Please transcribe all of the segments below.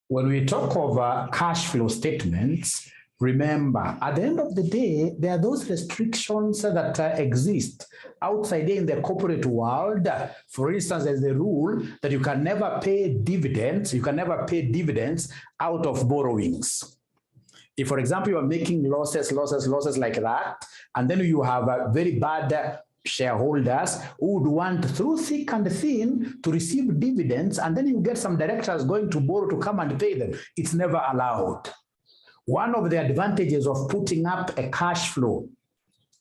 When we talk of cash flow statements, remember, at the end of the day, there are those restrictions that exist outside in the corporate world. For instance, there's a rule that you can never pay dividends. You can never pay dividends out of borrowings. If, for example, you are making losses like that, and then you have a very bad shareholders who would want through thick and thin to receive dividends, and then you get some directors going to borrow to come and pay them. It's never allowed. One of the advantages of putting up a cash flow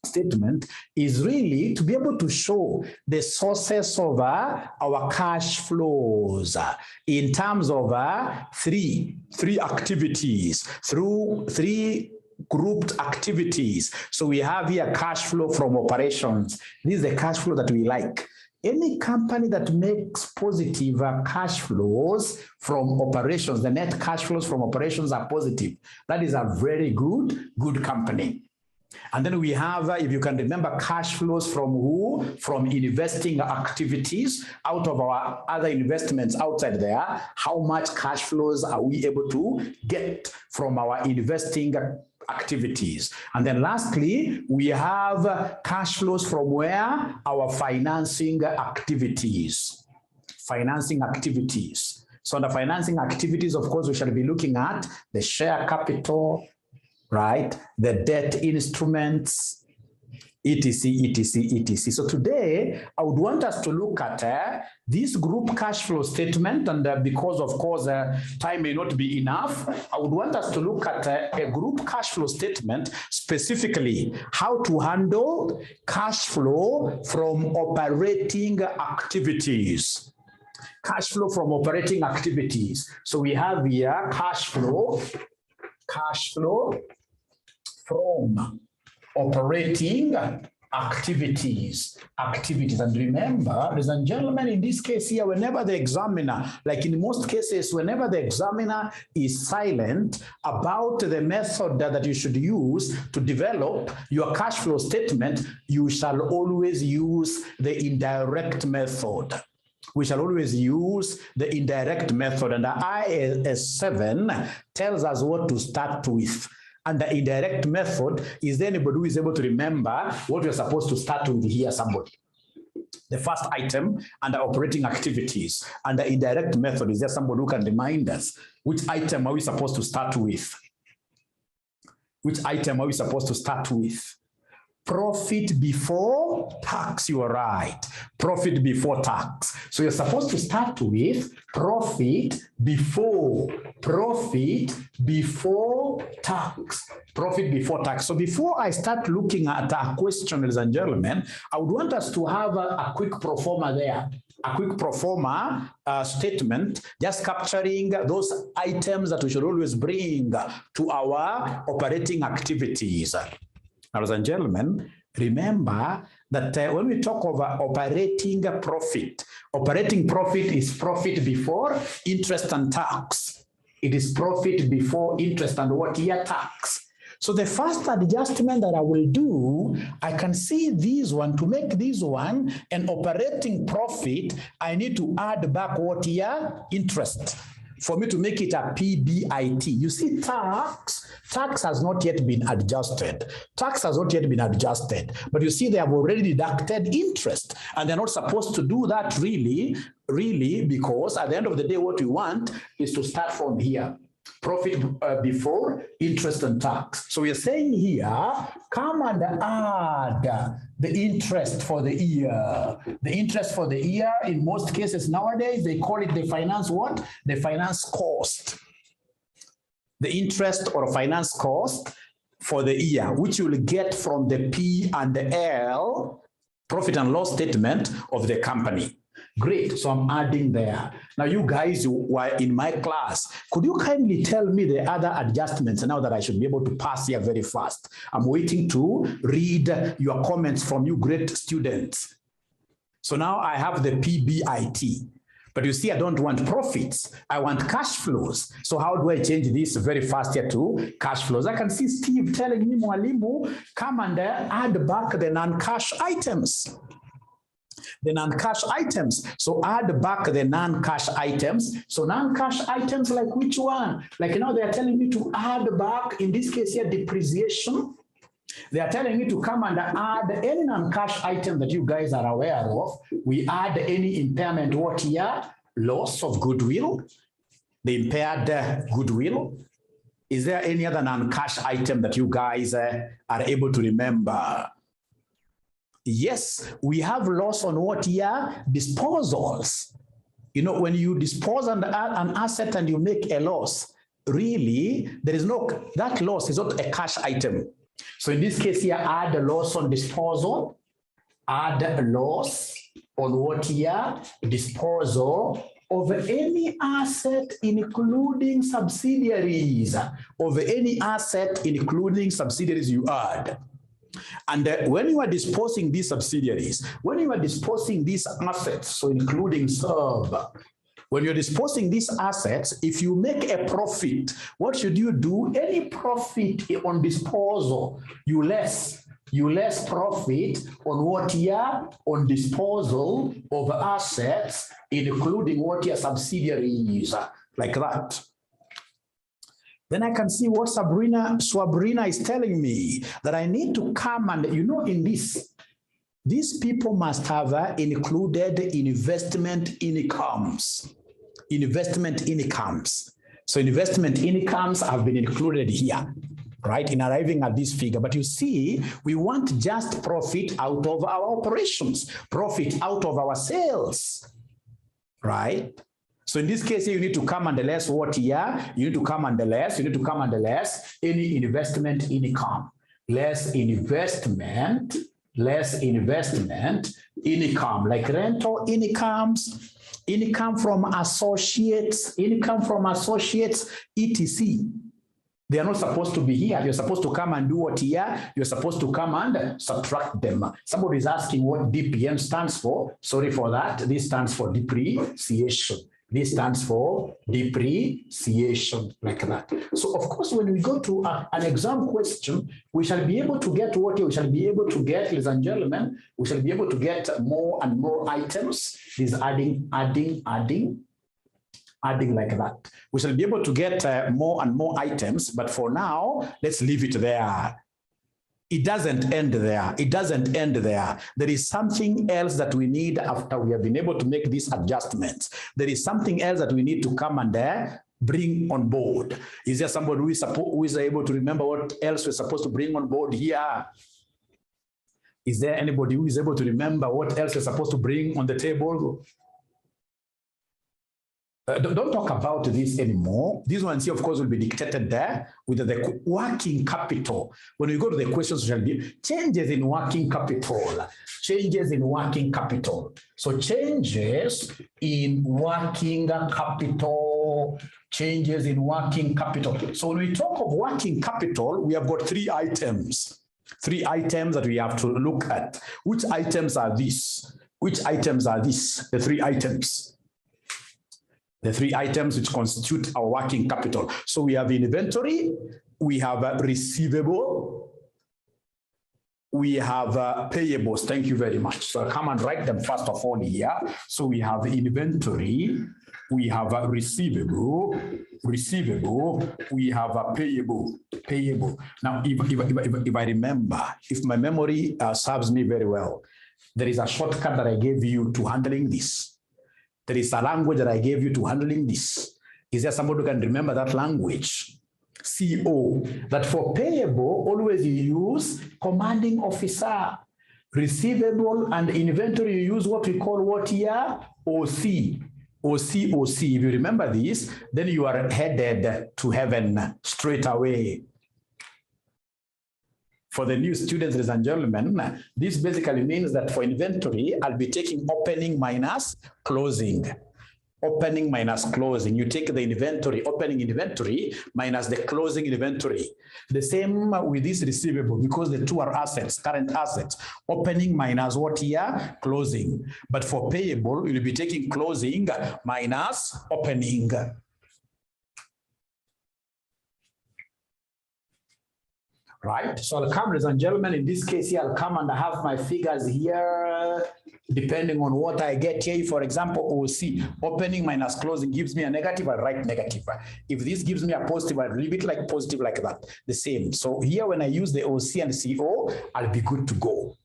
statement is really to be able to show the sources of our cash flows in terms of three activities, through three grouped activities. So we have here cash flow from operations. This is the cash flow that we like. Any company that makes positive cash flows from operations, the net cash flows from operations are positive. That is a very good company. And then we have, if you can remember, cash flows from who? From investing activities out of our other investments outside there. How much cash flows are we able to get from our investing activities? And then lastly, we have cash flows from where? Our financing activities. Financing activities. So under financing activities, of course, we shall be looking at the share capital, right? The debt instruments, etc. So today, I would want us to look at this group cash flow statement, and because, of course, time may not be enough, I would want us to look at a group cash flow statement, specifically how to handle cash flow from operating activities. Cash flow from operating activities. So we have here cash flow from operating activities. And remember, ladies and gentlemen, in this case here, whenever the examiner, like in most cases, whenever the examiner is silent about the method that you should use to develop your cash flow statement, you shall always use the indirect method. We shall always use the indirect method, and the IAS 7 tells us what to start with. And the indirect method is there anybody who is able to remember what we're supposed to start with here? Somebody. The first item under operating activities and the indirect method, is there somebody who can remind us which item are we supposed to start with? Which item are we supposed to start with? Profit before tax, you are right. Profit before tax. So you're supposed to start with profit before tax. Profit before tax. So before I start looking at a question, ladies and gentlemen, I would want us to have a quick pro forma there. A quick pro forma statement, just capturing those items that we should always bring to our operating activities. Ladies and gentlemen, remember that when we talk of operating profit is profit before interest and tax. It is profit before interest and what year? Tax. So the first adjustment that I will do, I can see this one. To make this one an operating profit, I need to add back what year? Interest. For me to make it a PBIT. You see, tax has not yet been adjusted. Tax has not yet been adjusted. But you see, they have already deducted interest. And they're not supposed to do that really, because at the end of the day, what we want is to start from here. Profit before interest and tax. So we're saying here, come and add the interest for the year. The interest for the year, in most cases nowadays, they call it the finance what? The finance cost. The interest or finance cost for the year, which you will get from the P and the L, profit and loss statement of the company. Great, so I'm adding there. Now you guys who were in my class, could you kindly tell me the other adjustments now that I should be able to pass here very fast? I'm waiting to read your comments from you great students. So now I have the PBIT, but you see I don't want profits, I want cash flows. So how do I change this very fast here to cash flows? I can see Steve telling me, Mwalimu, come and add back the non-cash items. the non-cash items. So add back the non-cash items. So non-cash items like which one? Like now they are telling me to add back, in this case here, depreciation. They are telling me to come and add any non-cash item that you guys are aware of. We add any impairment, what here? Loss of goodwill, the impaired goodwill. Is there any other non-cash item that you guys are able to remember? Yes, we have loss on what here? Disposals. You know, when you dispose an asset and you make a loss, really, there is no, that loss is not a cash item. So in this case here, add a loss on disposal, add a loss on what here? Disposal of any asset including subsidiaries, of any asset including subsidiaries you add. And when you are disposing these subsidiaries, when you are disposing these assets, so including sub, when you're disposing these assets, if you make a profit, what should you do? Any profit on disposal, you less profit on what here? On disposal of assets, including what here? Subsidiaries, like that. Then I can see what Sabrina is telling me, that I need to come and, you know, in this, these people must have included investment incomes. Investment incomes. So investment incomes have been included here, right, in arriving at this figure. But you see, we want just profit out of our operations, profit out of our sales, right? So in this case, you need to come and less what here? You need to come and less, any investment income, less investment income, like rental incomes, income from associates, etc. They are not supposed to be here. You're supposed to come and do what here? You're supposed to come and subtract them. Somebody is asking what DPM stands for. Sorry for that. This stands for depreciation. This stands for depreciation, like that. So, of course, when we go to an exam question, we shall be able to get what we shall be able to get, ladies and gentlemen, we shall be able to get more and more items. This adding like that. We shall be able to get more and more items, but for now, let's leave it there. It doesn't end there. It doesn't end there. There is something else that we need after we have been able to make these adjustments. There is something else that we need to come and bring on board. Is there somebody who is able to remember what else we're supposed to bring on board here? Is there anybody who is able to remember what else we're supposed to bring on the table? Don't talk about this anymore. These ones here, of course, will be dictated there with the working capital. When we go to the questions, shall be changes in working capital. Changes in working capital. So changes in working capital. Changes in working capital. So when we talk of working capital, we have got three items. Three items that we have to look at. Which items are these? Which items are these? The three items. The three items which constitute our working capital. So we have inventory, we have receivable, we have payables. Thank you very much. So I'll come and write them first of all here. So we have inventory, we have receivable, we have payable. Now, if I remember, if my memory serves me very well, there is a shortcut that I gave you to handling this. There is a language that I gave you to handling this. Is there somebody who can remember that language? CO. That for payable, always you use commanding officer. Receivable and inventory, you use what we call what here? OC. If you remember this, then you are headed to heaven straight away. For the new students, ladies and gentlemen, this basically means that for inventory, I'll be taking opening minus closing. Opening minus closing. You take the inventory, opening inventory minus the closing inventory. The same with this receivable, because the two are assets, current assets. Opening minus what here? Closing. But for payable, you'll be taking closing minus opening. right? So I'll come, ladies and gentlemen, in this case here, I'll come and I have my figures here, depending on what I get here. For example, OC, opening minus closing gives me a negative, I write negative. If this gives me a positive, I leave it like positive like that, the same. So here, when I use the OC and CO, I'll be good to go.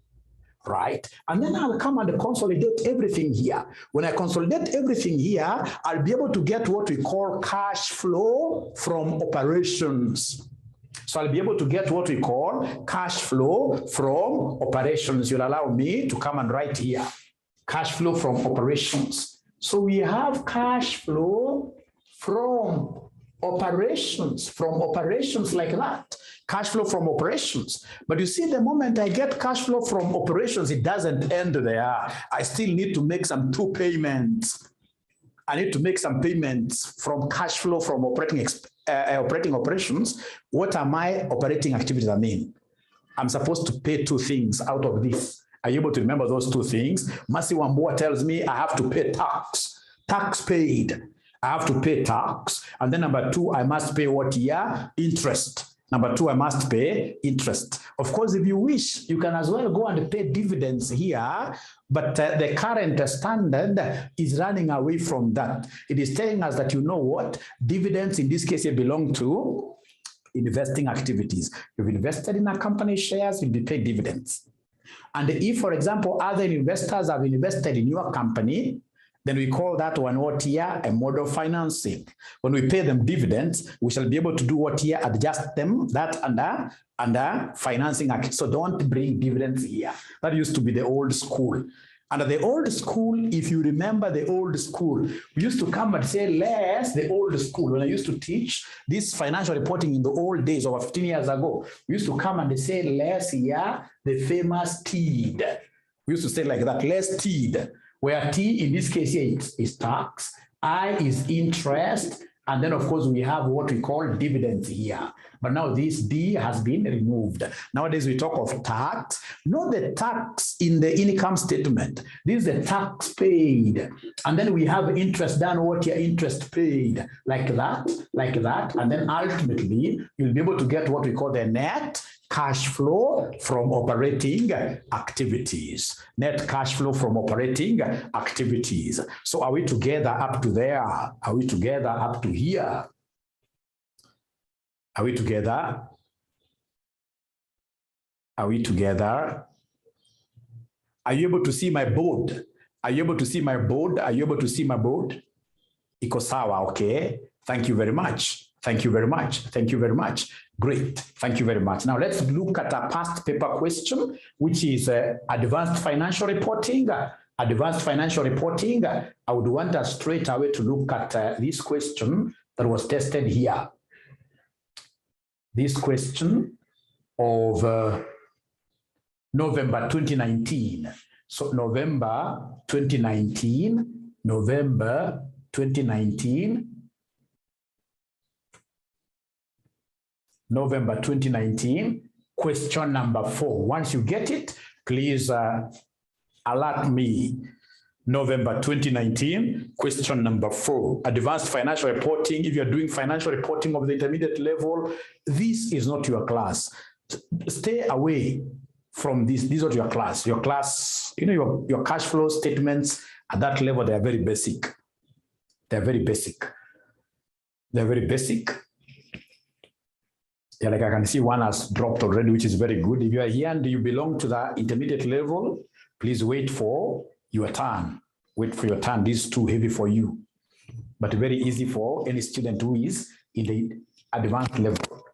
Right? And then I'll come and consolidate everything here. When I consolidate everything here, I'll be able to get what we call cash flow from operations. So I'll be able to get what we call cash flow from operations. You'll allow me to come and write here. Cash flow from operations. So we have cash flow from operations like that. Cash flow from operations. But you see, the moment I get cash flow from operations, it doesn't end there. I still need to make some two payments. I need to make some payments from cash flow from operating operations. What are my operating activities? I mean, I'm supposed to pay two things out of this. Are you able to remember those two things? Mercy Wambua tells me I have to pay tax. Tax paid. I have to pay tax. And then number two, I must pay what here? Interest. Number two, I must pay interest. Of course, if you wish, you can as well go and pay dividends here, but the current standard is running away from that. It is telling us that, you know what, dividends in this case belong to investing activities. You've invested in a company shares, you'll be paid dividends. And if, for example, other investors have invested in your company, then we call that one what here a model financing. When we pay them dividends, we shall be able to do what here, adjust them that under financing act. So don't bring dividends here. That used to be the old school. Under the old school, if you remember the old school, we used to come and say less the old school. When I used to teach this financial reporting in the old days, over 15 years ago, we used to come and say less here, the famous TEED. We used to say like that, less TEED. Where T in this case here is tax, I is interest, and then of course we have what we call dividends here. But now this D has been removed. Nowadays we talk of tax, not the tax in the income statement. This is the tax paid. And then we have interest done, what your interest paid, like that, and then ultimately you'll be able to get what we call the net cash flow from operating activities. Net cash flow from operating activities. So are we together up to there? Are we together up to here? Are we together? Are we together? Are you able to see my board? Are you able to see my board? Are you able to see my board? Iko sawa, okay. Thank you very much. Thank you very much. Thank you very much. Great. Thank you very much. Now let's look at a past paper question, which is advanced financial reporting. Advanced financial reporting. I would want us straight away to look at this question that was tested here. This question of November 2019. So November 2019, November 2019. November 2019, question number 4. Once you get it, please alert me. November 2019, question number 4. Advanced financial reporting. If you're doing financial reporting of the intermediate level, this is not your class. Stay away from this. This is not your class. Your class, you know, your cash flow statements at that level, they are very basic. They're very basic. They're very basic. Yeah, like I can see one has dropped already, which is very good. If you are here and you belong to the intermediate level, please wait for your turn. Wait for your turn. This is too heavy for you, but very easy for any student who is in the advanced level.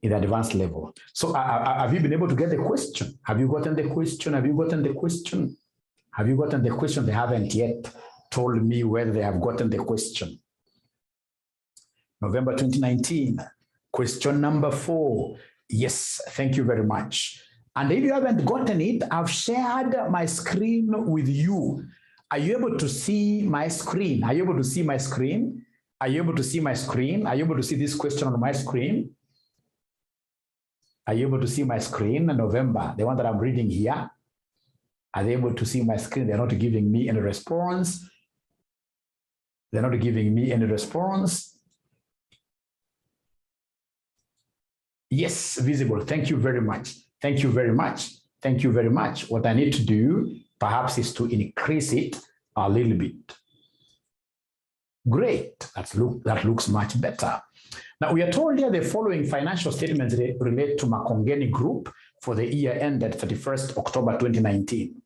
In the advanced level. So have you been able to get the question? Have you gotten the question? Have you gotten the question? Have you gotten the question? They haven't yet told me whether they have gotten the question. November 2019. Question number 4. Yes, thank you very much. And if you haven't gotten it, I've shared my screen with you. Are you able to see my screen? Are you able to see my screen? Are you able to see my screen? Are you able to see this question on my screen? Are you able to see my screen? November, the one that I'm reading here. Are they able to see my screen? They're not giving me any response. They're not giving me any response. Yes, visible. Thank you very much. Thank you very much. Thank you very much. What I need to do perhaps is to increase it a little bit. Great. That looks much better. Now, we are told here the following financial statements relate to 𝐂𝐸𝐻𝐸 Group for the year ended 31st October 2019.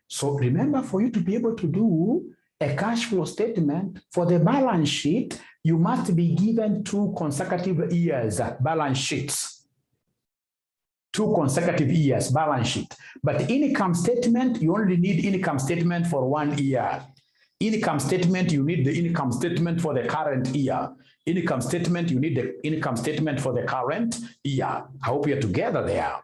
So remember, for you to be able to do a cash flow statement for the balance sheet, you must be given 2 consecutive years balance sheets. 2 consecutive years balance sheet. But income statement, you only need income statement for 1 year. Income statement, you need the income statement for the current year. Income statement, you need the income statement for the current year. I hope you're together there.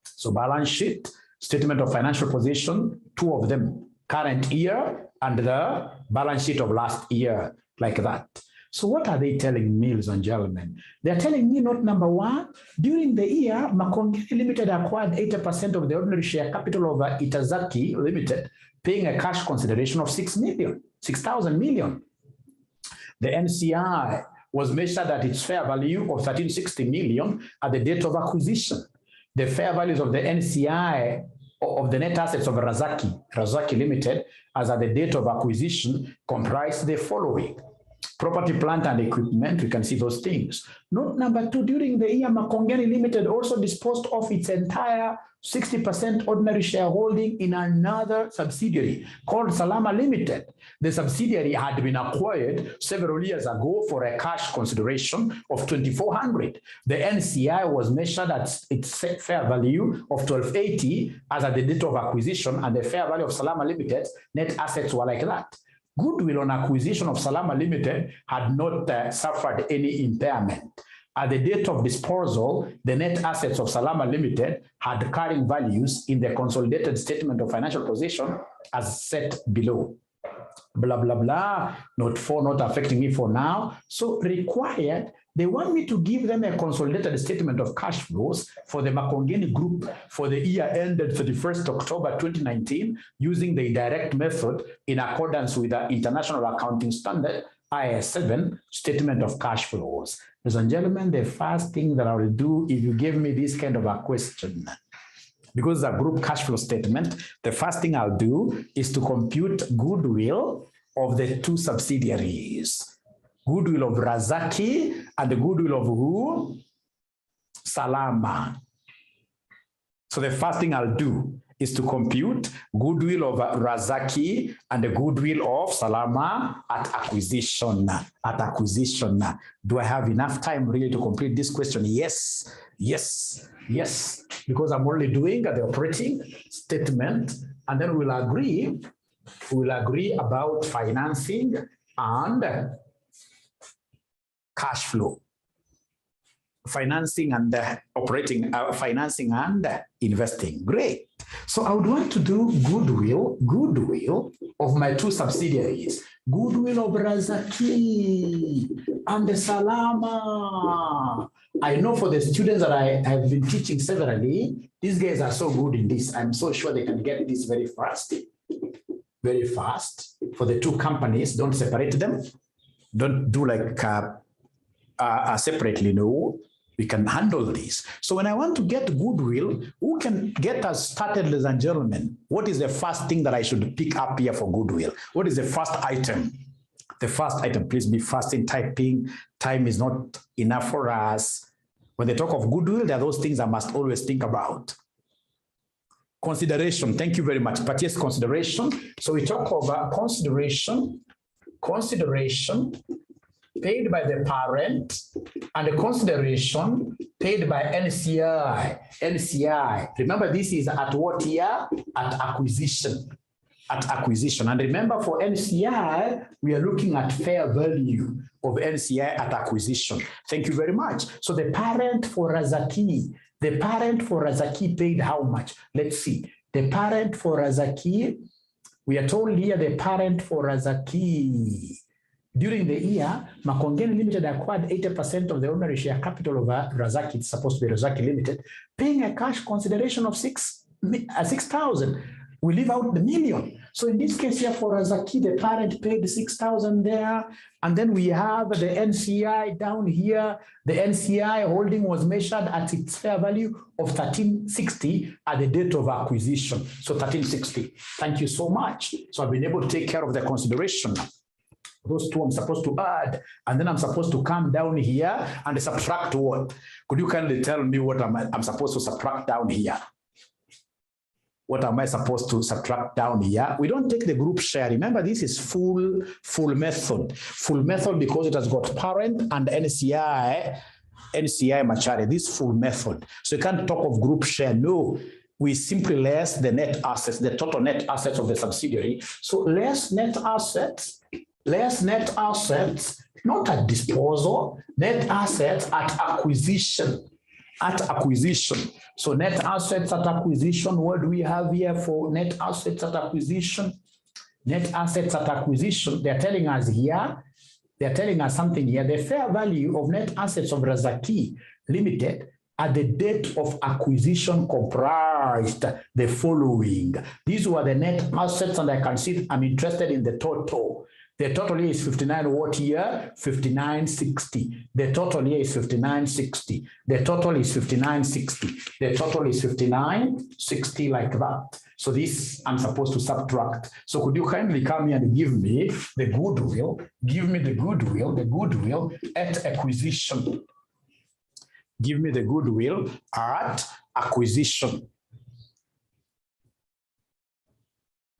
So balance sheet, statement of financial position, 2 of them, current year and the balance sheet of last year, like that. So what are they telling me, ladies and gentlemen? They're telling me, note number 1, during the year, 𝐂𝐸𝐻𝐸 Limited acquired 80% of the ordinary share capital of 𝐸𝐼𝐼𝐼𝐻𝐸 Limited, paying a cash consideration of 6,000 million. The NCI was measured at its fair value of 1,360 million at the date of acquisition. The fair values of the NCI of the net assets of 𝐸𝐼𝐼𝐻𝐸 Limited as at the date of acquisition comprise the following. Property, plant, and equipment, we can see those things. Note number 2, during the year, 𝐂𝐸𝐻𝐸 Limited also disposed of its entire 60% ordinary shareholding in another subsidiary called Salama Limited. The subsidiary had been acquired several years ago for a cash consideration of 2,400. The NCI was measured at its fair value of 1,280 as at the date of acquisition, and the fair value of Salama Limited net assets were like that. Goodwill on acquisition of Salama Limited had not suffered any impairment. At the date of disposal, the net assets of Salama Limited had carrying values in the consolidated statement of financial position as set below. Blah, blah, blah. Note 4, not affecting me for now. So required, they want me to give them a consolidated statement of cash flows for the 𝐂𝐸𝐻𝐸 Group for the year ended 31st October 2019 using the direct method in accordance with the International Accounting Standard IAS 7 statement of cash flows. Ladies and gentlemen, the first thing that I will do if you give me this kind of a question, because it's a group cash flow statement, the first thing I'll do is to compute goodwill of the 2 subsidiaries. Goodwill of 𝐸𝐼𝐼𝐻𝐸 and the goodwill of who? Salama. So the first thing I'll do is to compute goodwill of 𝐸𝐼𝐻𝐸 and the goodwill of Salama at acquisition. Do I have enough time really to complete this question? Yes, yes, yes. Because I'm only doing the operating statement, and then we'll agree about financing and cash flow. Financing and operating, financing and investing. Great. So I would want to do goodwill of my 2 subsidiaries. Goodwill of 𝐸𝐼𝐼𝐻𝐸 and the Salama. I know for the students that I have been teaching severally, these guys are so good in this. I'm so sure they can get this very fast. Very fast. For the 2 companies, don't separate them. Don't do like separately, no. We can handle this. So when I want to get goodwill, who can get us started, ladies and gentlemen? What is the first thing that I should pick up here for goodwill? What is the first item? The first item, please be fast in typing. Time is not enough for us. When they talk of goodwill, there are those things I must always think about. Consideration, thank you very much. Purchase consideration. So we talk of consideration paid by the parent and the consideration paid by NCI. Remember, this is at what year? At acquisition. And remember, for NCI, we are looking at fair value of NCI at acquisition. Thank you very much. So the parent for 𝐸𝐼𝐼𝐻𝐸 paid how much? Let's see. The parent for 𝐸𝐼𝐼𝐻𝐸, we are told here the parent for 𝐸𝐼𝐼𝐻𝐸. During the year, 𝐂𝐸𝐻𝐸 Limited acquired 80% of the ordinary share capital of 𝐸𝐼𝐼𝐻𝐸, it's supposed to be 𝐸𝐼𝐻𝐸 Limited, paying a cash consideration of 6,000. We leave out the million. So in this case here for Razaki, the parent paid 6,000 there. And then we have the NCI down here. The NCI holding was measured at its fair value of 1360 at the date of acquisition. So 1360. Thank you so much. So I've been able to take care of the consideration. Those two I'm supposed to add, and then I'm supposed to come down here and subtract what? Could you kindly tell me what I'm supposed to subtract down here? What am I supposed to subtract down here? We don't take the group share. Remember, this is full method. Full method because it has got parent and NCI maturity. This full method. So you can't talk of group share. No, we simply less the net assets, the total net assets of the subsidiary. So less net assets, not at disposal, net assets at acquisition. So net assets at acquisition, what do we have here for net assets at acquisition? Net assets at acquisition, they're telling us something here. The fair value of net assets of Razaki Limited at the date of acquisition comprised the following. These were the net assets, and I can see I'm interested in the total. The total here is 59 what here? 5960. The total here is 5960. The total is 5960. The total is 5960 like that. So this I'm supposed to subtract. So could you kindly come here and give me the goodwill? Give me the goodwill at acquisition. Give me the goodwill at acquisition.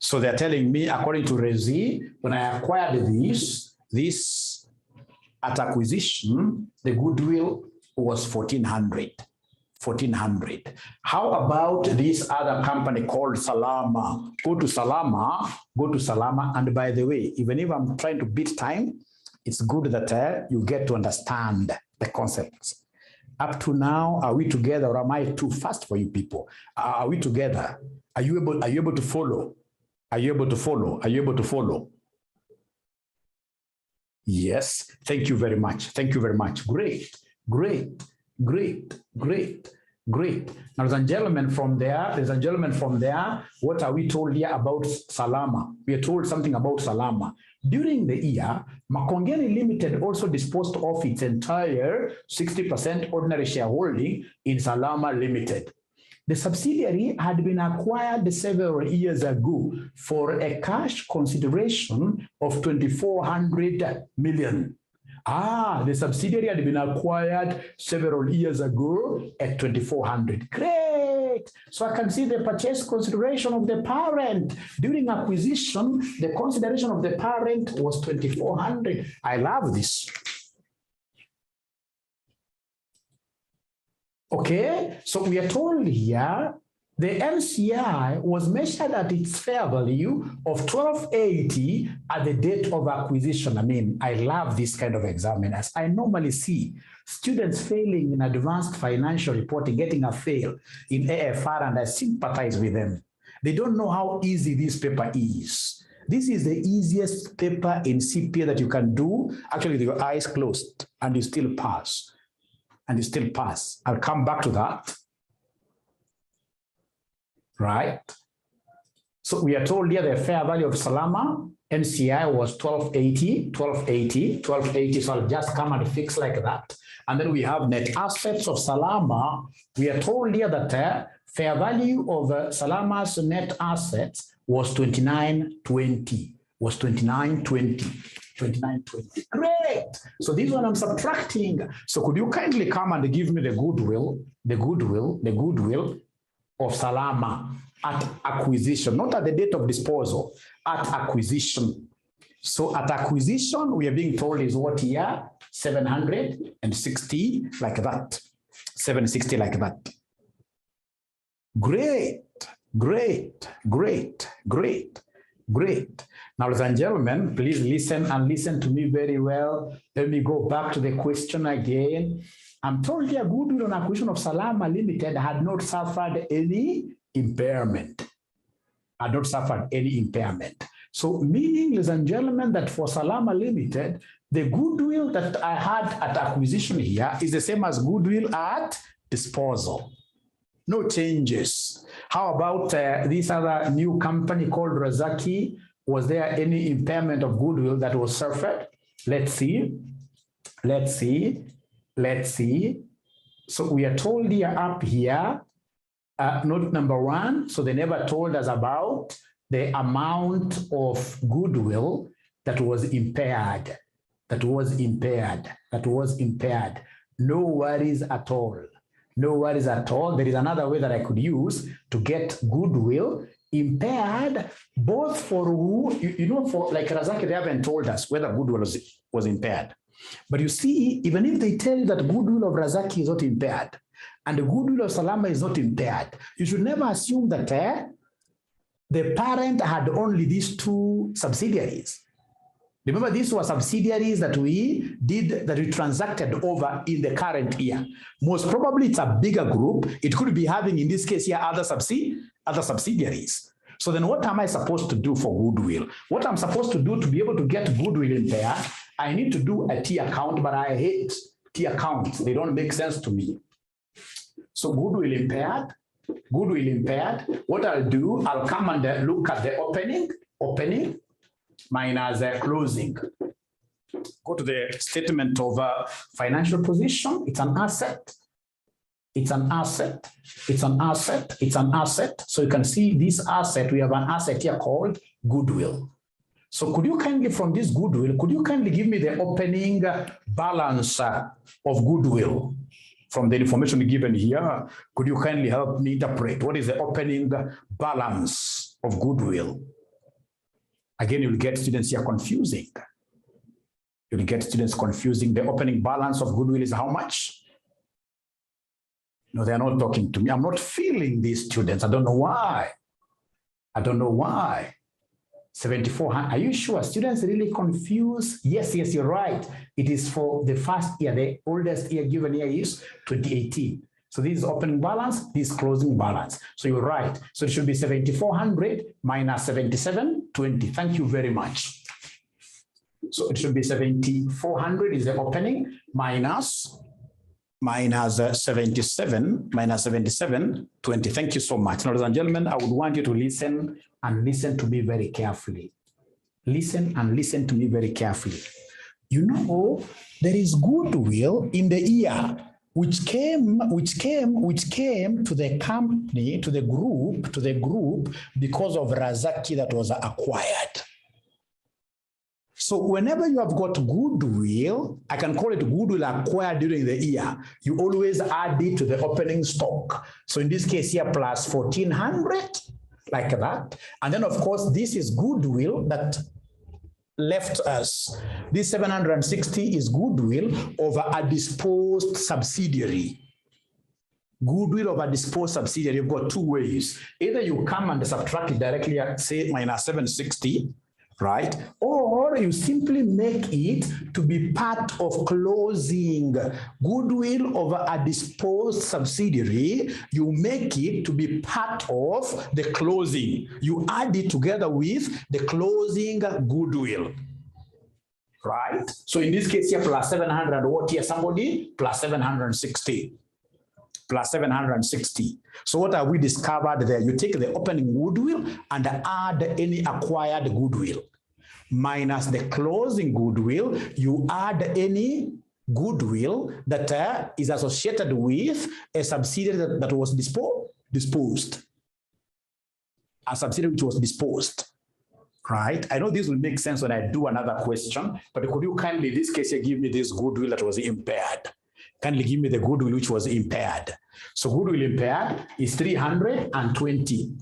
So they're telling me, according to Rezi, when I acquired this at acquisition, the goodwill was 1400. How about this other company called Salama? Go to Salama. And by the way, even if I'm trying to beat time, it's good that you get to understand the concepts. Up to now, are we together, or am I too fast for you people? Are we together? Are you able to follow? Are you able to follow? Yes. Thank you very much. Great. Ladies and gentlemen from there, what are we told here about Salama? We are told something about Salama. During the year, Makongeni Limited also disposed of its entire 60% ordinary shareholding in Salama Limited. The subsidiary had been acquired several years ago for a cash consideration of 2,400 million. The subsidiary had been acquired several years ago at 2,400. Great. So I can see the purchase consideration of the parent. During acquisition, the consideration of the parent was 2,400. I love this. Okay, so we are told here the NCI was measured at its fair value of 1280 at the date of acquisition. I mean, I love this kind of examiners. I normally see students failing in advanced financial reporting, getting a fail in AFR, and I sympathize with them. They don't know how easy this paper is. This is the easiest paper in CPA that you can do, actually with your eyes closed, and you still pass. I'll come back to that. Right? So we are told here the fair value of Salama, NCI was 1280. So I'll just come and fix like that. And then we have net assets of Salama. We are told here that fair value of Salama's net assets was 2920. Great. So this one I'm subtracting. So could you kindly come and give me the goodwill of Salama at acquisition, not at the date of disposal, at acquisition. So at acquisition, we are being told is what here? 760 like that. 760 like that. Great. Now, ladies and gentlemen, please listen to me very well. Let me go back to the question again. I'm told here goodwill on acquisition of Salama Limited had not suffered any impairment. So meaning, ladies and gentlemen, that for Salama Limited, the goodwill that I had at acquisition here is the same as goodwill at disposal. No changes. How about this other new company called Razaki? Was there any impairment of goodwill that was suffered? Let's see. Let's see. Let's see. So we are told here up here, note number 1. So they never told us about the amount of goodwill that was impaired. That was impaired. That was impaired. No worries at all. No worries at all. There is another way that I could use to get goodwill impaired, both for who, you know, for like Razaki, they haven't told us whether goodwill was impaired. But you see, even if they tell you that goodwill of Razaki is not impaired and the goodwill of Salama is not impaired, you should never assume that the parent had only these 2 subsidiaries. Remember, these were subsidiaries that we transacted over in the current year. Most probably it's a bigger group. It could be having, in this case here, other subsidiaries. So then what am I supposed to do for goodwill? What I'm supposed to do to be able to get goodwill impaired, I need to do a T account, but I hate T accounts. They don't make sense to me. So goodwill impaired, what I'll do, I'll come and look at the opening, minus closing. Go to the statement of financial position. It's an asset. It's an asset. It's an asset. It's an asset. So you can see this asset. We have an asset here called goodwill. So could you kindly, from this goodwill, could you kindly give me the opening balance of goodwill from the information given here? Could you kindly help me interpret what is the opening balance of goodwill? Again, you'll get students here confusing. You'll get students confusing. The opening balance of goodwill is how much? No, they're not talking to me. I'm not feeling these students. I don't know why. I don't know why. 7,400. Are you sure? Students really confused? Yes, you're right. It is for the first year. The oldest year given here is 2018. So this is opening balance, this is closing balance. So you're right. So it should be 7,400 minus 7,720. Thank you very much. So it should be 7,400 is the opening minus 7720. Thank you so much. Now, ladies and gentlemen, I would want you to listen and listen to me very carefully. Listen and listen to me very carefully. You know, there is goodwill in the year which came to the company, to the group because of Razaki that was acquired. So whenever you have got goodwill, I can call it goodwill acquired during the year, you always add it to the opening stock. So in this case here, plus 1,400, like that. And then of course, this is goodwill that left us. This 760 is goodwill over a disposed subsidiary. Goodwill of a disposed subsidiary, you've got 2 ways. Either you come and subtract it directly at, say, minus 760, right? Or you simply make it to be part of closing. Goodwill over a disposed subsidiary, you make it to be part of the closing. You add it together with the closing goodwill, right? So in this case here, plus 700, what here, somebody? Plus 760. Plus 760. So what have we discovered there? You take the opening goodwill and add any acquired goodwill. Minus the closing goodwill, you add any goodwill that is associated with a subsidiary that was disposed. A subsidiary which was disposed. Right? I know this will make sense when I do another question, but could you kindly, in this case, give me this goodwill that was impaired? Kindly give me the goodwill which was impaired. So goodwill impaired is 320.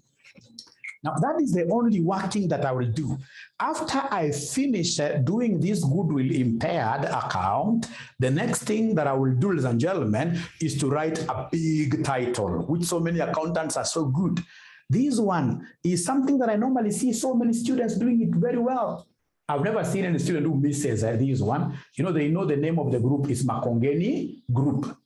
Now that is the only working that I will do. After I finish doing this goodwill impaired account, the next thing that I will do, ladies and gentlemen, is to write a big title, which so many accountants are so good. This one is something that I normally see so many students doing it very well. I've never seen any student who misses this one. You know, they know the name of the group is Makongeni Group.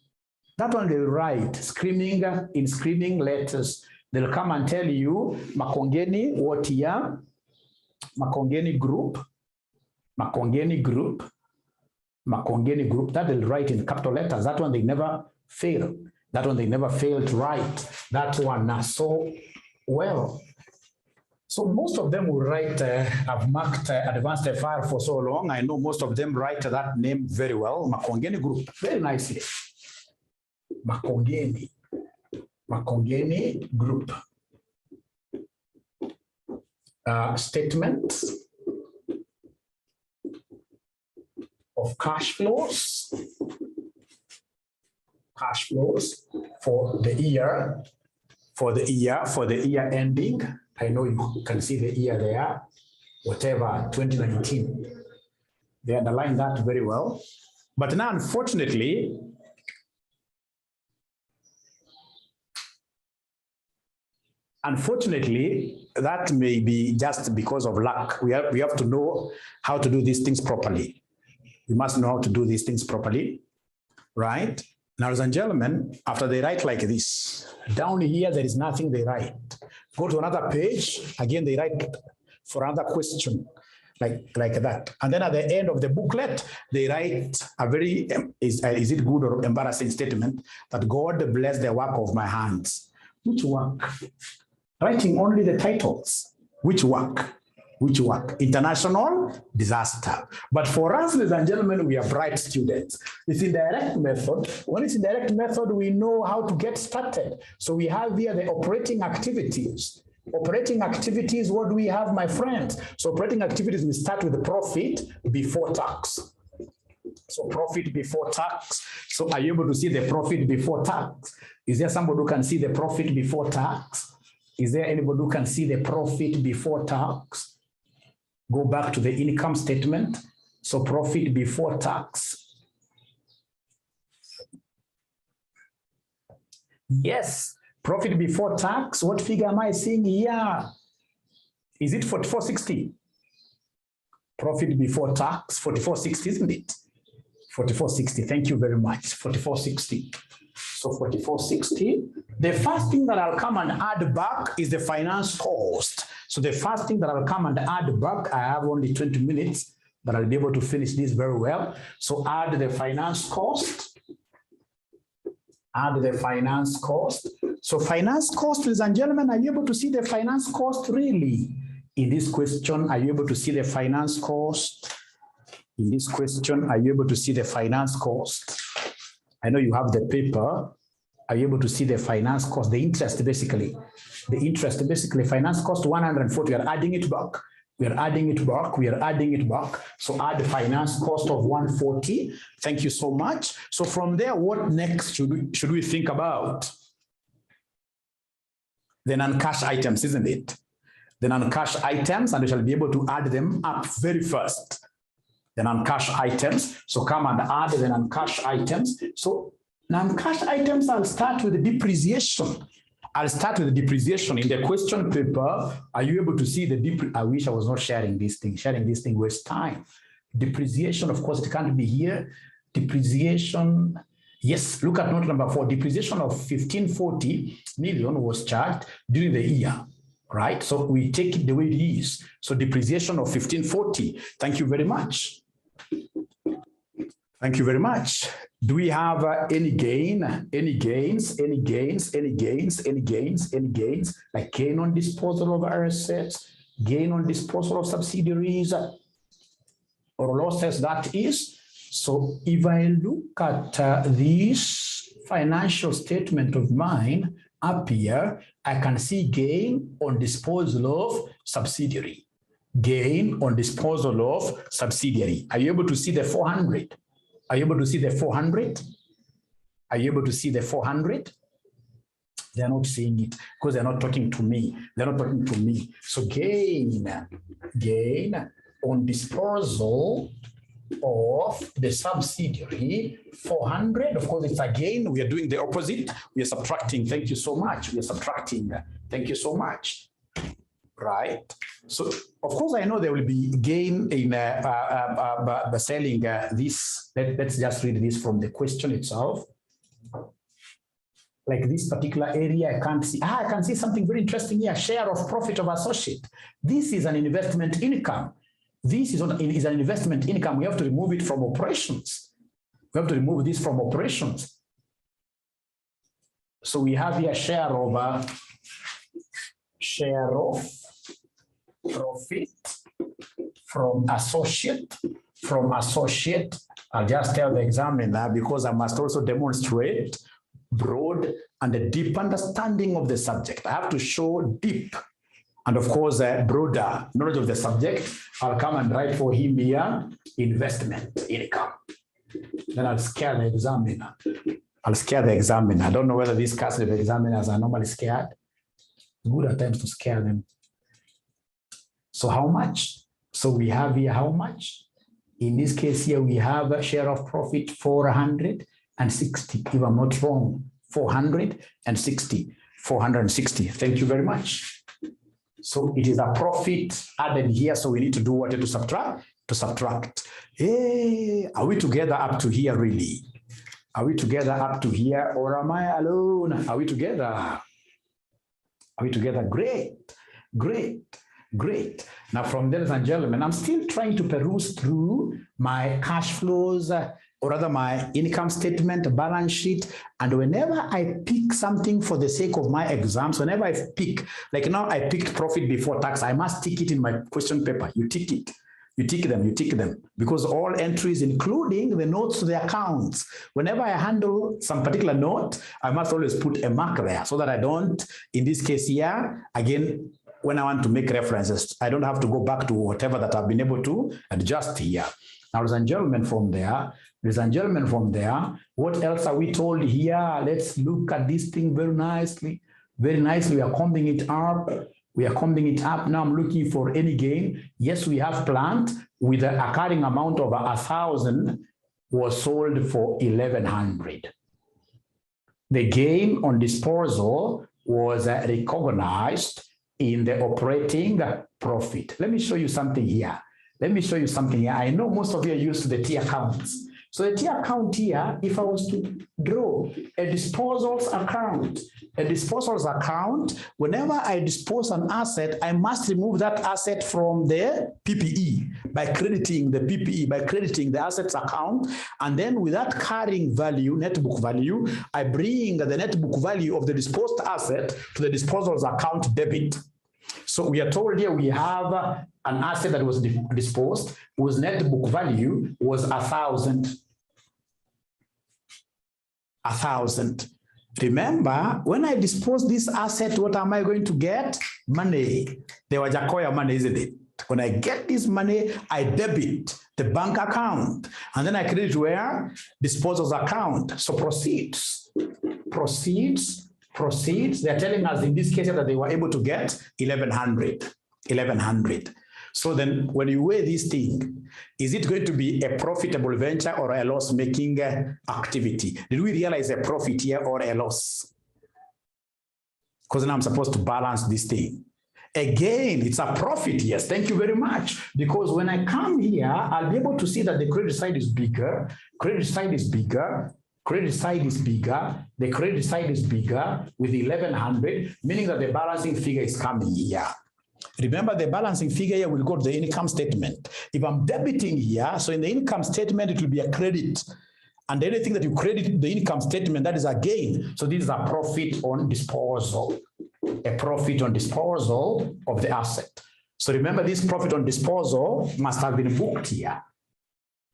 That one they write screaming in screaming letters. They'll come and tell you Makongeni, what year? Makongeni Group, Makongeni Group, Makongeni Group. That they'll write in capital letters. That one they never fail. That one, they never failed to write that one so well. So most of them will write, I've marked advanced FR for so long. I know most of them write that name very well. 𝐂𝐸𝐻𝐸 Group, very nicely. 𝐂𝐸𝐻𝐸 Group. Statements of cash flows for the year, for the year ending. I know you can see the year there, whatever, 2019. They underline that very well. But now, unfortunately, that may be just because of luck. We have to know how to do these things properly. We must know how to do these things properly, right? Now, ladies and gentlemen, after they write like this, down here, there is nothing they write. Go to another page, again, they write for another question, like that. And then at the end of the booklet, they write a very, is it good or embarrassing statement that God bless the work of my hands. Which work? Writing only the titles. Which work? Which work? International disaster. But for us, ladies and gentlemen, we are bright students. It's in direct method. When it's in direct method, we know how to get started. So we have here the operating activities. Operating activities, what do we have, my friends? So operating activities, we start with the profit before tax. So profit before tax. So are you able to see the profit before tax? Is there somebody who can see the profit before tax? Is there anybody who can see the profit before tax? Go back to the income statement. So profit before tax. Yes, profit before tax. What figure am I seeing here? Is it 4460? Profit before tax, 4460, isn't it? 4460, thank you very much, 4460. So 4460. The first thing that I'll come and add back is the finance cost. So the first thing that I'll come and add back, I have only 20 minutes, but I'll be able to finish this very well. So add the finance cost. Add the finance cost. So finance cost, ladies and gentlemen, are you able to see the finance cost really? In this question, are you able to see the finance cost? In this question, are you able to see the finance cost? I know you have the paper. Are you able to see the finance cost? The interest, basically. The interest, basically, finance cost 140. We are adding it back. We are adding it back. We are adding it back. So add the finance cost of 140. Thank you so much. So from there, what next should we think about? The non-cash items, isn't it? The non-cash items, and we shall be able to add them up very first. The non-cash items. So come and add the non-cash items. So non-cash items, I'll start with the depreciation. I'll start with the depreciation. In the question paper, are you able to see the I wish I was not sharing this thing. Sharing this thing wastes time. Depreciation, of course, it can't be here. Depreciation, yes, look at note number 4. Depreciation of 1540 million was charged during the year, right? So we take it the way it is. So depreciation of 1540. Thank you very much. Thank you very much. Do we have any gain, any gains, any gains, any gains, any gains, any gains, like gain on disposal of assets, gain on disposal of subsidiaries, or losses, that is? So if I look at this financial statement of mine up here, I can see gain on disposal of subsidiary. Gain on disposal of subsidiary. Are you able to see the 400? Are you able to see the 400? Are you able to see the 400? They're not seeing it because they're not talking to me. They're not talking to me. So gain on disposal of the subsidiary, 400. Of course, it's a gain. We are doing the opposite. We are subtracting. Thank you so much. We are subtracting. Thank you so much. Right. So, of course, I know there will be gain in selling this. Let's just read this from the question itself. Like this particular area, I can't see. I can see something very interesting here. Share of profit of associate. This is an investment income. This is an investment income. We have to remove it from operations. We have to remove this from operations. So we have here share of profit from associate. I'll just tell the examiner because I must also demonstrate broad and a deep understanding of the subject. I have to show deep and of course broader knowledge of the subject. I'll come and write for him here investment income. Then I'll scare the examiner. I don't know whether these cast of examiners are normally scared. Good at times to scare them. So how much? So we have here how much? In this case here, we have a share of profit 460, if I'm not wrong, 460. Thank you very much. So it is a profit added here, so we need to do what? To subtract. Hey, are we together up to here really? Are we together up to here or am I alone? Are we together? Are we together? Great. Now from there, ladies and gentlemen, I'm still trying to peruse through my cash flows, or rather my income statement, balance sheet. And whenever I pick something for the sake of my exams, whenever I pick, like now I picked profit before tax, I must tick it in my question paper. You tick it. You tick them, because all entries, including the notes to the accounts, whenever I handle some particular note, I must always put a mark there so that I don't, in this case here, again, when I want to make references, I don't have to go back to whatever that I've been able to adjust here. Now, ladies and gentlemen, from there, what else are we told here? Let's look at this thing very nicely. We are combing it up. Now I'm looking for any gain. Yes, we have plant with a carrying amount of 1,000 was sold for 1,100. The gain on disposal was recognized in the operating profit. Let me show you something here. I know most of you are used to the T accounts. So the T account here, if I was to draw a disposals account, whenever I dispose an asset, I must remove that asset from the PPE by crediting the PPE, by crediting the assets account. And then with that carrying value, net book value, I bring the net book value of the disposed asset to the disposals account debit. So we are told here we have an asset that was disposed whose net book value was 1,000. 1,000. Remember, when I dispose this asset, what am I going to get? Money. The Wajakoya money, isn't it? When I get this money, I debit the bank account. And then I credit where? Disposals account. So proceeds. They're telling us in this case that they were able to get 1,100. So then when you weigh this thing, is it going to be a profitable venture or a loss-making activity? Did we realize a profit here or a loss? Because now I'm supposed to balance this thing. Again, it's a profit, yes, thank you very much. Because when I come here, I'll be able to see that the credit side is bigger, the credit side is bigger with 1,100, meaning that the balancing figure is coming here. Remember, the balancing figure here will go to the income statement. If I'm debiting here, so in the income statement, it will be a credit. And anything that you credit the income statement, that is a gain. So this is a profit on disposal. A profit on disposal of the asset. So remember, this profit on disposal must have been booked here.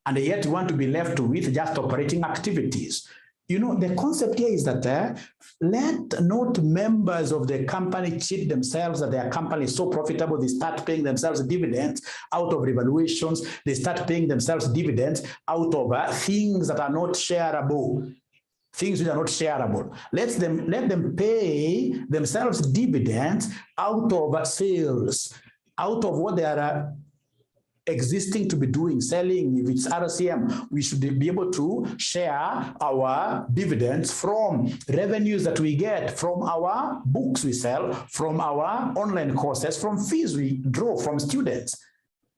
And yet you want to be left with just operating activities. You know, the concept here is that let not members of the company cheat themselves that their company is so profitable, they start paying themselves dividends out of revaluations, they start paying themselves dividends out of things that are not shareable. Things which are not shareable. Let them pay themselves dividends out of sales, out of what they are existing to be doing, selling. If it's RCM, we should be able to share our dividends from revenues that we get from our books we sell, from our online courses, from fees we draw from students,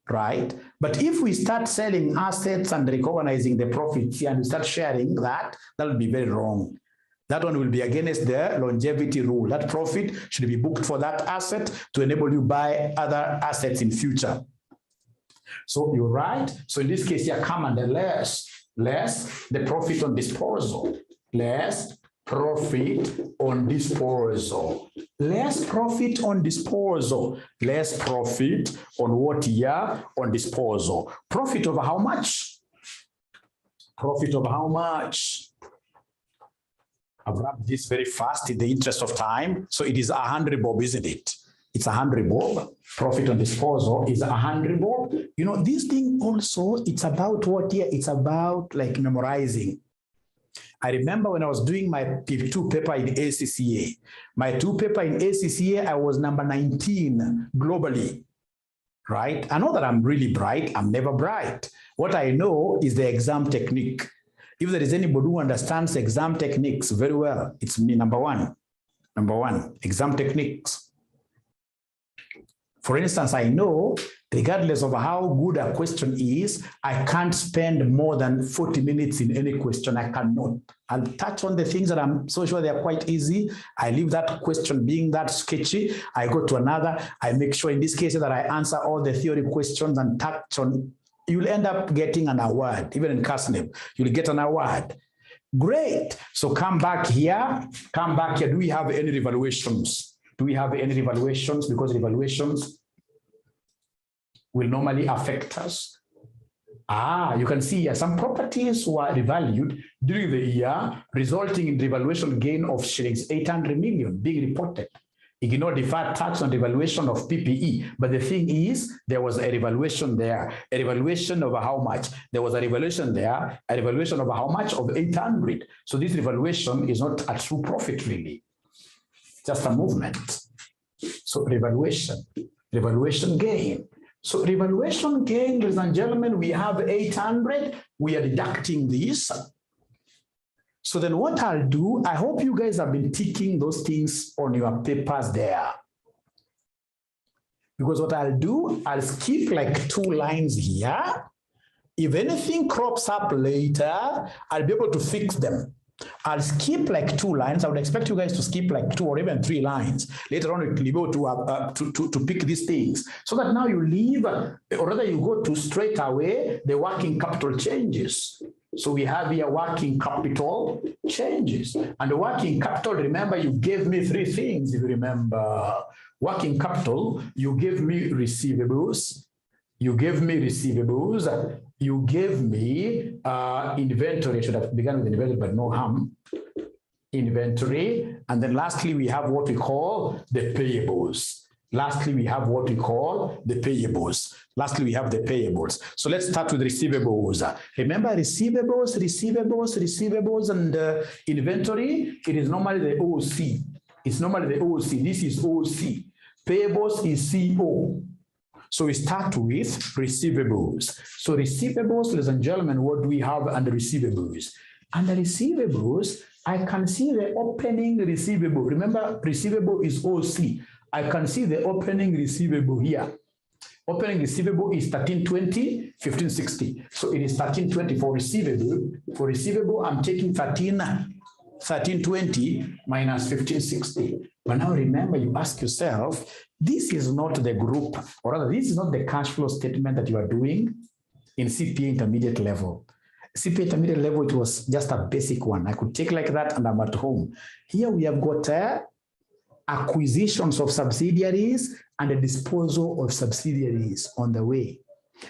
right? But if we start selling assets and recognizing the profits and we start sharing that, that will be very wrong. That one will be against the longevity rule. That profit should be booked for that asset to enable you buy other assets in future. So you're right. So in this case, here come and less the profit on disposal, less profit on disposal. Less profit on disposal. Less profit on what year? On disposal. Profit over how much? Profit over how much? I've wrapped this very fast in the interest of time. So it is 100 bob, isn't it? It's 100 bob. Profit on disposal is 100 bob. You know, this thing also, it's about what year? It's about like memorizing. I remember when I was doing my P2 paper in ACCA. My 2 paper in ACCA, I was number 19 globally, right? I know that I'm really bright. I'm never bright. What I know is the exam technique. If there is anybody who understands exam techniques very well, it's me, number one. Number one, exam techniques. For instance, I know, regardless of how good a question is, I can't spend more than 40 minutes in any question. I cannot. I'll touch on the things that I'm so sure they're quite easy. I leave that question being that sketchy. I go to another. I make sure in this case that I answer all the theory questions and touch on. You'll end up getting an award. Even in CASNEB, you'll get an award. Great. So come back here. Come back here. Do we have any revaluations? Do we have any revaluations? Because revaluations will normally affect us. You can see here some properties were revalued during the year, resulting in revaluation gain of shillings 800 million being reported. Ignore deferred tax on revaluation of PPE. But the thing is, there was a revaluation there. A revaluation over how much? There was a revaluation there, a revaluation over how much? Of 800. So this revaluation is not a true profit really. Just a movement. So revaluation gain. So revaluation gain, ladies and gentlemen, we have 800. We are deducting this. So then what I'll do, I hope you guys have been ticking those things on your papers there. Because what I'll do, I'll skip like 2 lines here. If anything crops up later, I'll be able to fix them. I'll skip like 2 lines. I would expect you guys to skip like 2 or even 3 lines. Later on, you'll be able to pick these things. So that now you leave, or rather you go to straight away, the working capital changes. So we have here working capital changes. And the working capital, remember, you gave me 3 things, if you remember. Working capital, you gave me receivables. You gave me receivables. You gave me inventory. I should have begun with inventory, but no harm. Inventory. And then lastly, we have what we call the payables. Lastly, we have what we call the payables. Lastly, we have the payables. So let's start with receivables. Remember, receivables, and inventory, it is normally the OC. It's normally the OC. This is OC. Payables is CO. So we start with receivables. So receivables, ladies and gentlemen, what do we have under receivables? Under receivables, I can see the opening receivable. Remember, receivable is OC. I can see the opening receivable here. Opening receivable is 1320, 1560. So it is 1320 for receivable. For receivable, I'm taking 1320 minus 1560. But now remember, you ask yourself, this is not the group, or rather, this is not the cash flow statement that you are doing in CPA intermediate level. CPA intermediate level, it was just a basic one. I could take like that and I'm at home. Here we have got acquisitions of subsidiaries and the disposal of subsidiaries on the way.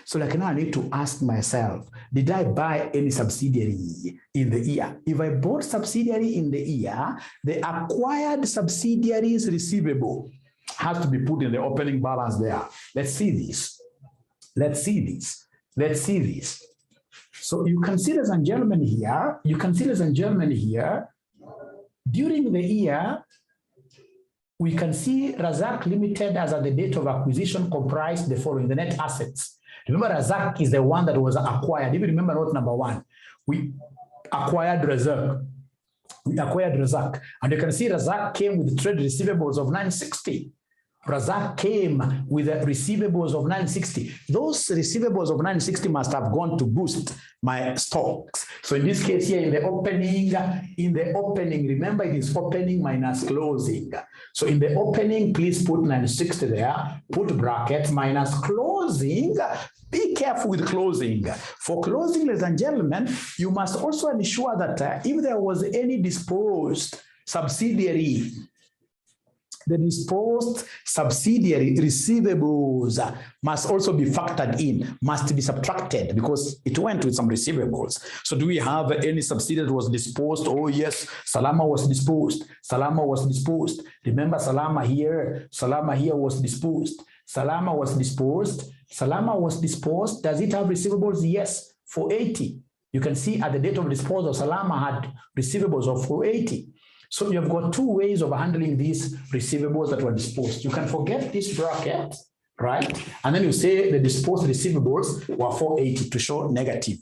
So like now I need to ask myself, did I buy any subsidiary in the year? If I bought subsidiary in the year, the acquired subsidiaries receivable has to be put in the opening balance there. Let's see this. Let's see this. Let's see this. So you can see, ladies and gentlemen, here, during the year, we can see Razak Limited as at the date of acquisition comprised the following, the net assets. Remember, Razak is the one that was acquired. If you remember note number 1, we acquired Razak. And you can see Razak came with trade receivables of 960. Razak came with receivables of 960. Those receivables of 960 must have gone to boost my stocks. So in this case here, in the opening, remember it is opening minus closing. So in the opening, please put 960 there, put bracket minus closing. Be careful with closing. For closing, ladies and gentlemen, you must also ensure that if there was any disposed subsidiary, the disposed subsidiary receivables must also be factored in, must be subtracted because it went with some receivables. So do we have any subsidiary that was disposed? Oh yes, Salama was disposed. Salama was disposed. Remember Salama here was disposed. Salama was disposed. Salama was disposed. Does it have receivables? Yes, 480. You can see at the date of disposal, Salama had receivables of 480. So you've got two ways of handling these receivables that were disposed. You can forget this bracket, right? And then you say the disposed receivables were 480 to show negative.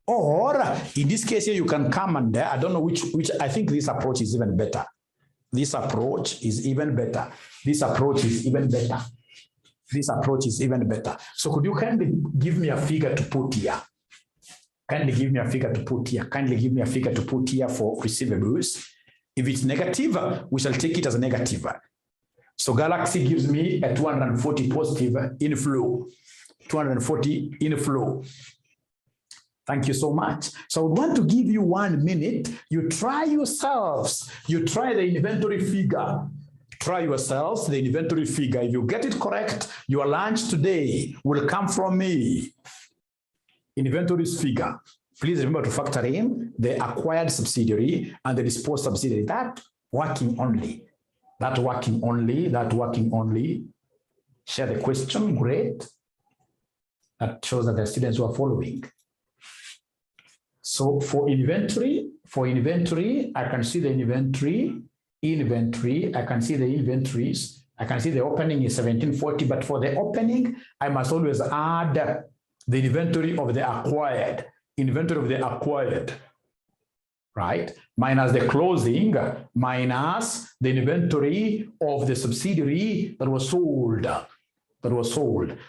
Or in this case here, you can come and I don't know which I think this approach is even better. This approach is even better. This approach is even better. This approach is even better. So could you kindly give me a figure to put here? Kindly give me a figure to put here. Kindly give me a figure to put here for receivables. If it's negative, we shall take it as a negative. So Galaxy gives me a 240 positive inflow. 240 inflow. Thank you so much. So I would want to give you 1 minute. You try yourselves. You try the inventory figure. Try yourselves the inventory figure. If you get it correct, your lunch today will come from me. Inventory's figure. Please remember to factor in the acquired subsidiary and the disposed subsidiary. That working only. That working only. That working only. Share the question. Great. That shows that the students who are following. So for inventory, I can see the inventory. I can see the inventories. I can see the opening is 1740, but for the opening, I must always add the inventory of the acquired. Inventory of the acquired, right? Minus the closing, minus the inventory of the subsidiary that was sold.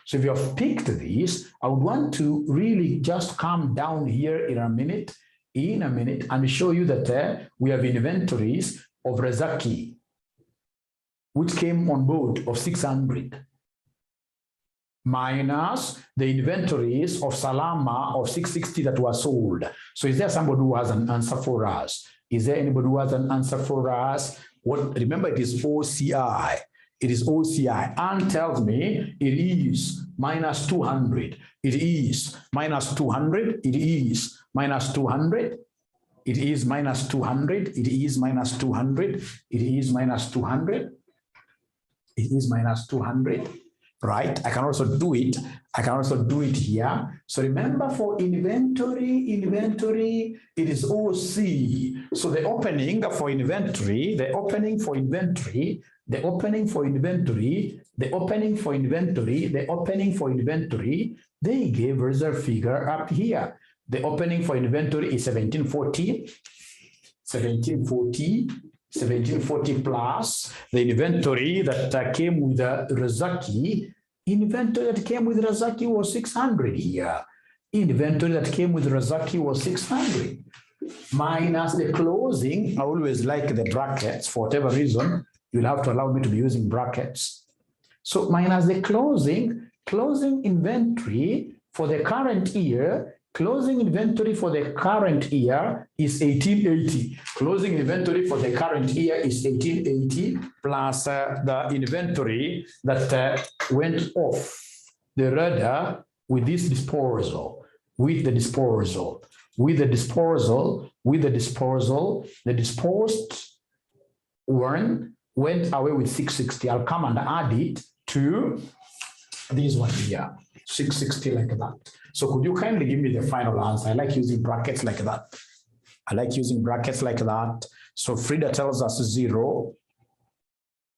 So if you have picked these, I would want to really just come down here in a minute, and show you that we have inventories of Razaki, which came on board of 600. Minus the inventories of Salama of 660 that were sold. So is there somebody who has an answer for us? Is there anybody who has an answer for us? Remember, it is OCI. It is OCI. Anne tells me it is minus 200. It is minus 200. It is minus 200. It is minus 200. It is minus 200. It is minus 200. It is minus 200. Right? I can also do it. I can also do it here. So remember, for inventory, it is OC. So the opening for inventory, the opening for inventory, the opening for inventory, the opening for inventory, the opening for inventory, they gave reserve figure up here. The opening for inventory is 1740, 1740 plus the inventory that came with Razaki. Inventory that came with Razaki was 600 here. Inventory that came with Razaki was 600. Minus the closing. I always like the brackets. For whatever reason, you'll have to allow me to be using brackets. So minus the closing inventory for the current year. Closing inventory for the current year is 1880. Closing inventory for the current year is 1880 plus the inventory that went off the radar with this disposal, the disposed one went away with 660. I'll come and add it to this one here, 660 like that. So could you kindly give me the final answer? I like using brackets like that. So Frida tells us 0.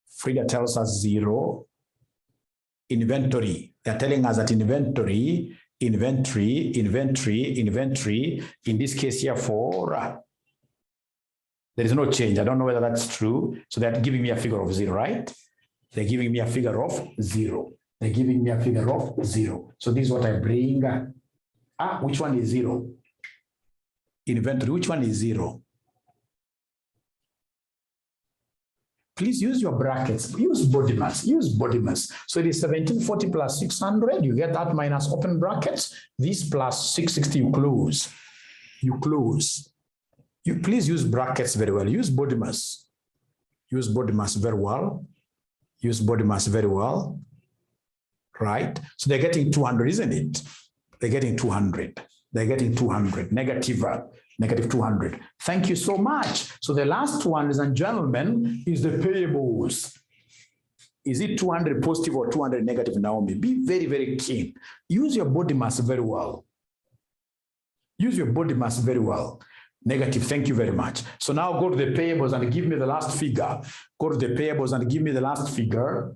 Frida tells us 0. Inventory. They're telling us that inventory. In this case here 4. There is no change. I don't know whether that's true. So they're giving me a figure of 0, right? They're giving me a figure of 0. They're giving me a figure of 0. So this is what I bring. Which one is 0? Inventory, which one is 0? Please use your brackets. Use body mass. Use body mass. So it is 1740 plus 600. You get that minus open brackets. This plus 660, you close. You close. You please use brackets very well. Use body mass. Use body mass very well. Use body mass very well. Right? So they're getting 200, isn't it? They're getting 200. They're getting 200. Negative 200. Thank you so much. So the last one, ladies and gentlemen, is the payables. Is it 200 positive or 200 negative, Naomi? Be very, very keen. Use your body mass very well. Use your body mass very well. Negative, thank you very much. So now go to the payables and give me the last figure. Go to the payables and give me the last figure.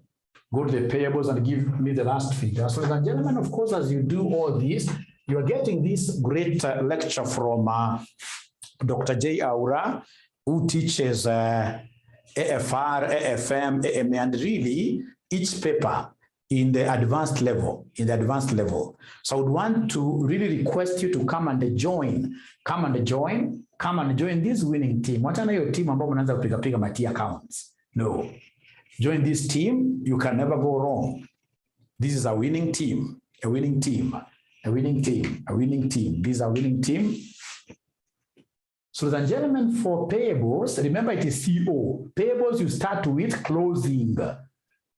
Go to the payables and give me the last figure. So, ladies and gentlemen, of course, as you do all this, you are getting this great lecture from Dr. 𝐨𝐼R𝐟𝐞𝐬, who teaches AFR, AFM, AMA, and really each paper in the advanced level, So I would want to really request you to come and join this winning team. What are your team ambao mnaanza kupiga matia accounts? No. Join this team, you can never go wrong. This is a winning team, a winning team. A winning team, a winning team. These are winning team. So, ladies and gentlemen, for payables, remember it is CO. Payables, you start with closing.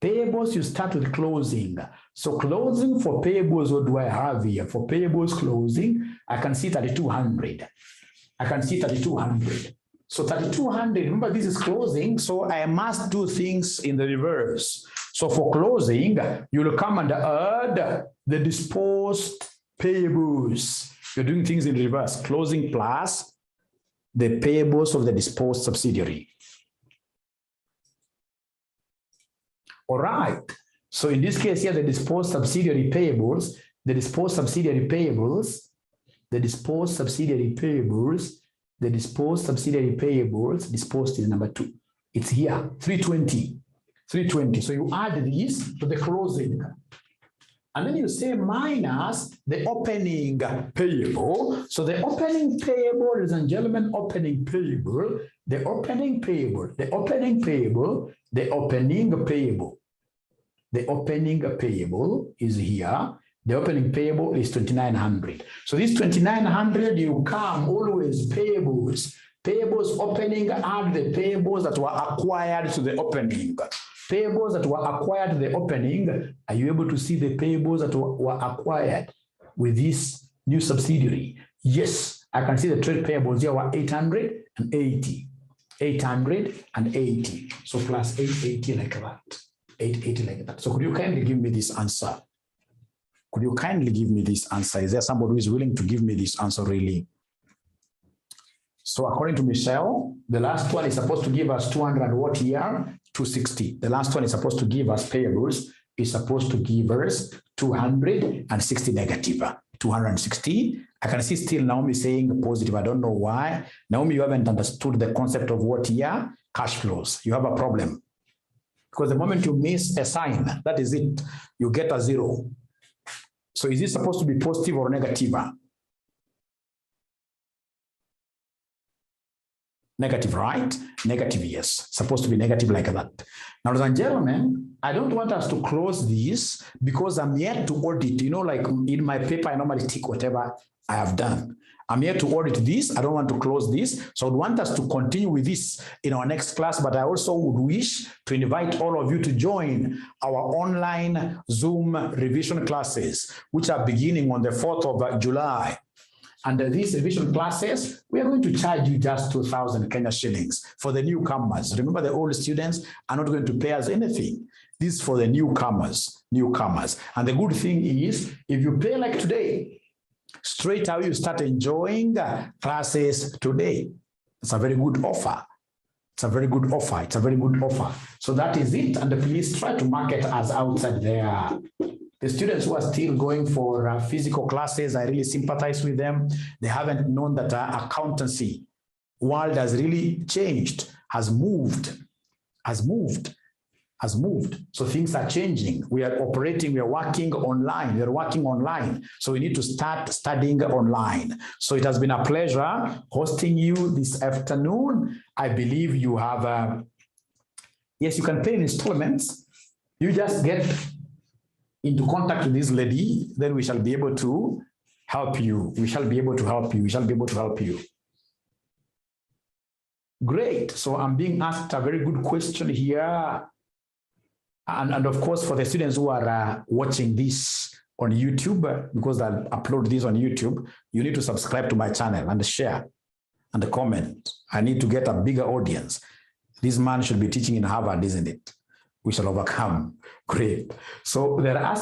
Payables, you start with closing. So, closing for payables, what do I have here? For payables closing, I can see 3,200. I can see 3,200. So, 3,200, remember this is closing, so I must do things in the reverse. So, for closing, you will come and add the disposed payables. You're doing things in reverse. Closing plus the payables of the disposed subsidiary. All right. So in this case here, the disposed subsidiary payables, the disposed subsidiary payables, the disposed subsidiary payables, the disposed subsidiary payables, disposed is number 2. It's here, 320. 320. So you add these to the closing. And then you say minus the opening payable. So the opening payable, ladies and gentlemen, opening payable, the opening payable, the opening payable, the opening payable. The opening payable is here. The opening payable is 2,900. So this 2,900, you come always payables. Payables opening, add the payables that were acquired to the opening. Payables that were acquired to the opening, are you able to see the payables that were acquired with this new subsidiary? Yes, I can see the trade payables here were 880. 880. So plus 880 like that. 880 like that. So could you kindly give me this answer? Could you kindly give me this answer? Is there somebody who is willing to give me this answer really? So according to Michelle, the last one is supposed to give us 200 what here? 260. The last one is supposed to give us payables, is supposed to give us 260 negative. 260. I can see still Naomi saying positive. I don't know why. Naomi, you haven't understood the concept of what here? Cash flows. You have a problem. Because the moment you miss a sign, that is it. You get a 0. So is it supposed to be positive or negative? Negative, right? Negative, yes. Supposed to be negative like that. Now, ladies and gentlemen, I don't want us to close this because I'm here to audit. You know, like in my paper, I normally tick whatever I have done. I'm here to audit this. I don't want to close this. So I would want us to continue with this in our next class, but I also would wish to invite all of you to join our online Zoom revision classes, which are beginning on the 4th of July. Under these revision classes, we are going to charge you just 2,000 Kenya shillings for the newcomers. Remember, the old students are not going to pay us anything. This is for the newcomers. And the good thing is, if you pay like today, straight away you start enjoying classes today. It's a very good offer. It's a very good offer. It's a very good offer. So that is it. And please try to market us outside there. The students who are still going for physical classes, I really sympathize with them. They haven't known that accountancy world has really changed, has moved. has moved. So things are changing. We are operating, we are working online. So we need to start studying online. So it has been a pleasure hosting you this afternoon. I believe you have, yes, you can pay in installments. You just get into contact with this lady, then we shall be able to help you. We shall be able to help you. Great. So I'm being asked a very good question here. And of course, for the students who are watching this on YouTube, because I'll upload this on YouTube, you need to subscribe to my channel and share and comment. I need to get a bigger audience. This man should be teaching in Harvard, isn't it? We shall overcome. Great. So there are